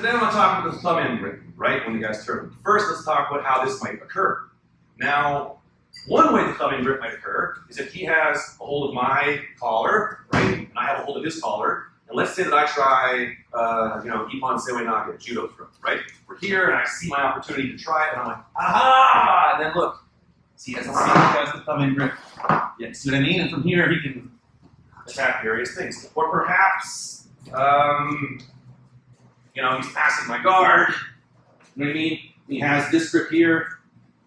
then I'm going to talk about the thumb in grip, right, when you guys turn. First, let's talk about how this might occur. Now, one way the thumb in grip might occur is if he has a hold of my collar, right, and I have a hold of his collar, and let's say that I try, Ippon Seoi Nage, judo throw, right? We're here, and I see my opportunity to try it, and I'm like, aha! And then look, see, as I see, he has the thumb in grip. Yeah, see what I mean? And from here, he can attack various things. Or perhaps, he's passing my guard. You know what I mean? He has this grip here.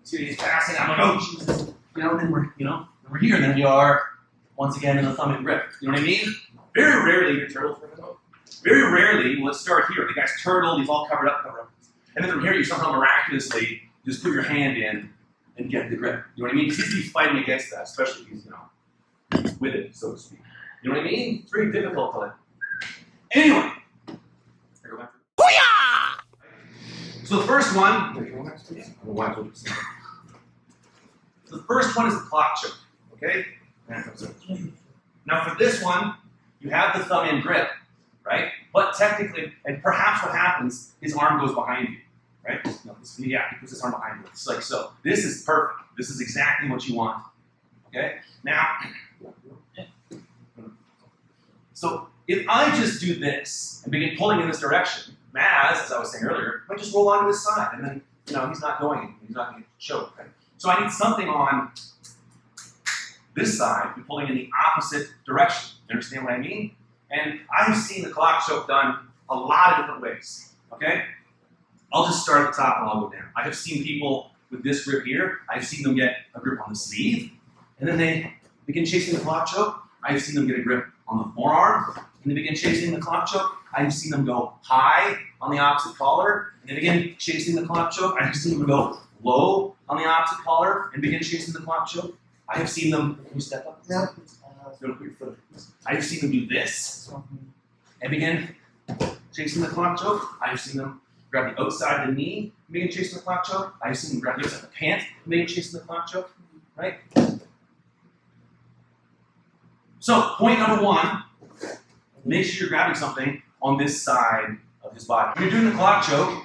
See, he's passing. I'm like, oh, Jesus. Then we're here. And then we are, once again, in the thumb in grip. You know what I mean? Very rarely, your turtles for a minute. Very rarely, let's start here. The guy's turtled, he's all covered up. And then from here, you somehow miraculously just put your hand in and get the grip. You know what I mean? He seems to be fighting against that, especially if he's, with it, so to speak. You know what I mean? It's very difficult to let. Anyway. So the first one, the first one is the clock choke, okay? Now for this one, you have the thumb in grip, right? But technically, and perhaps what happens, his arm goes behind you, right? No, he puts his arm behind you. It's like so. This is perfect. This is exactly what you want, okay? Now, so if I just do this and begin pulling in this direction, Maz, as I was saying earlier, might just roll onto his side, and then, he's not going, he's not going to choke, right? So I need something on this side, be pulling in the opposite direction. You understand what I mean? And I've seen the clock choke done a lot of different ways, okay? I'll just start at the top and I'll go down. I have seen people with this grip here. I've seen them get a grip on the sleeve, and then they begin chasing the clock choke. I've seen them get a grip on the forearm, and they begin chasing the clock choke. I've seen them go high on the opposite collar, and they begin chasing the clock choke. I've seen them go low on the opposite collar and begin chasing the clock choke. I have seen them, can you step up? Yeah. I've seen them do this and begin chasing the clock choke. I've seen them grab the outside of the knee and begin chasing the clock choke. I've seen them grab the outside of the pant and begin chasing the clock choke, right? So, point number one, make sure you're grabbing something on this side of his body. When you're doing the clock choke,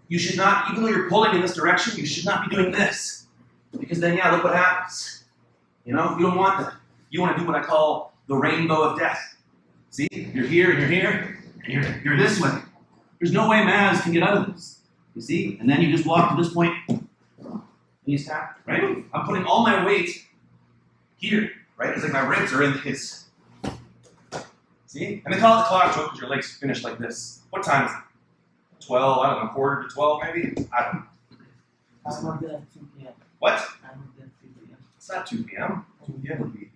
you should not, even though you're pulling in this direction, you should not be doing this. Because then, look what happens. You don't want that. You want to do what I call the rainbow of death. See? You're here, and you're this way. There's no way Maz can get out of this. You see? And then you just walk to this point, and you tap, right? I'm putting all my weight here, right? It's like my ribs are in his. See? And they call it the clock choke because your legs finish like this. What time is it? 12, I don't know, quarter to 12 maybe? I don't know. I'm not there at 2 p.m. What? I'm not there at 2 p.m. It's not 2 p.m. 2 p.m. would be.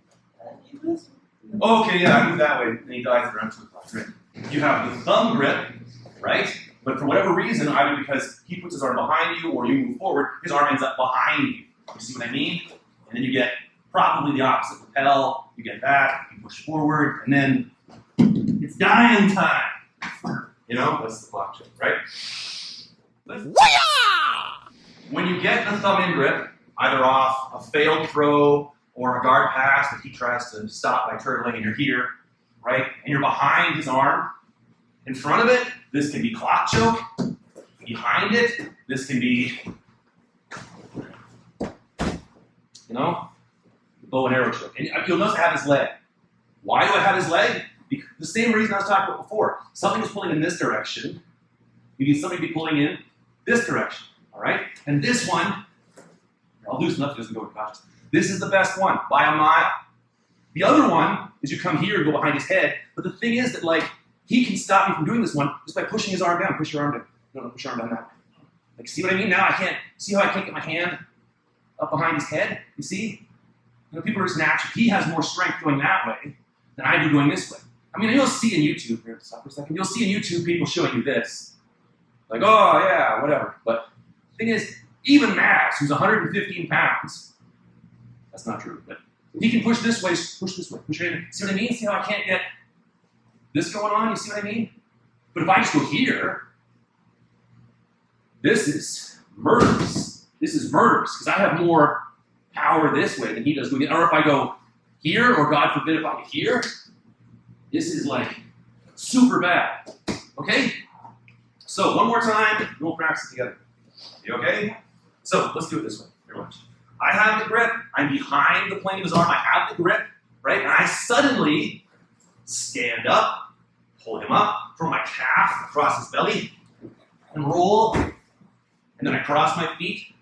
Oh, okay, I moved that way. And he dies at around 2 o'clock. Right. You have the thumb grip, right? But for whatever reason, either because he puts his arm behind you or you move forward, his arm ends up behind you. You see what I mean? And then you get probably the opposite lapel. You get that, you push forward, and then it's dying time. That's the clock choke, right? When you get the thumb in grip, either off a failed throw or a guard pass that he tries to stop by turtling, and you're here, right? And you're behind his arm. In front of it, this can be clock choke. Behind it, this can be, bow and arrow choke. And you'll notice I have his leg. Why do I have his leg? Because the same reason I was talking about before. Something is pulling in this direction. You need somebody to be pulling in this direction, all right? And this one, I'll loosen up, it doesn't go with cautious. This is the best one, by a mile. The other one is you come here and go behind his head, but the thing is that, he can stop me from doing this one just by pushing his arm down. Push your arm down. No, push your arm down that way. See what I mean? Now I can't, see how I can't get my hand up behind his head? You see? People are just natural. He has more strength going that way than I do going this way. You'll see in YouTube, here, stop for a second, you'll see in YouTube people showing you this. Like, oh, yeah, whatever. But the thing is, even Maz, who's 115 pounds, that's not true, but he can push this way, push this way, push it in. See what I mean? See how I can't get this going on? You see what I mean? But if I just go here, this is murderous. This is murderous, because I have more power this way than he does. Or if I go here, or God forbid if I go here, this is super bad, okay? So one more time, and we'll practice it together. You okay? So let's do it this way. Here, watch. I have the grip. I'm behind the plane of his arm. I have the grip, right? And I suddenly stand up, pull him up, throw my calf across his belly, and roll. And then I cross my feet.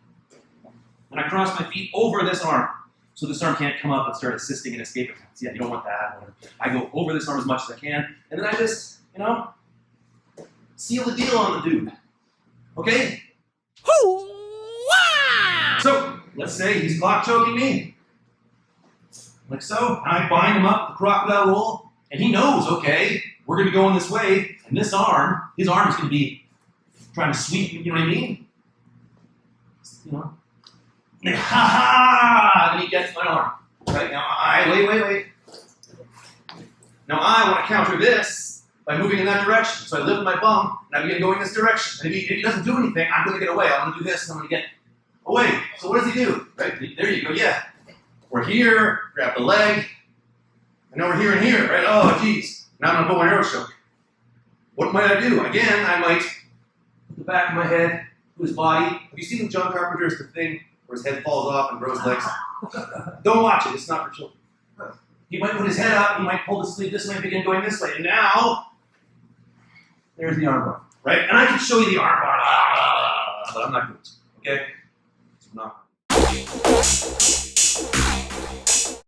And I cross my feet over this arm. So this arm can't come up and start assisting and escaping. Yeah, you don't want that. I go over this arm as much as I can. And then I just, seal the deal on the dude. Okay? So, let's say he's clock choking me. Like so. And I bind him up with the crocodile roll. And he knows, okay, we're going to be going this way. And this arm, his arm is going to be trying to sweep, you know what I mean? Ha ha! Then he gets my arm. Right? Now wait. Now I want to counter this by moving in that direction. So I lift my bum, and I begin going this direction. And if he doesn't do anything, I'm going to get away. I'm going to do this, and I'm going to get away. So what does he do? Right? There you go, yeah. We're here, grab the leg, and now we're here and here, right? Oh, geez. Now I'm going to pull my arrow choke. What might I do? Again, I might put the back of my head to his body. Have you seen with John Carpenter's The Thing, where his head falls off and grows legs? Don't watch it, it's not for children. He might put his head up, he might pull the sleeve this way and begin going this way. And now, there's the armbar, right? And I can show you the armbar, but I'm not going to, okay? So I'm not.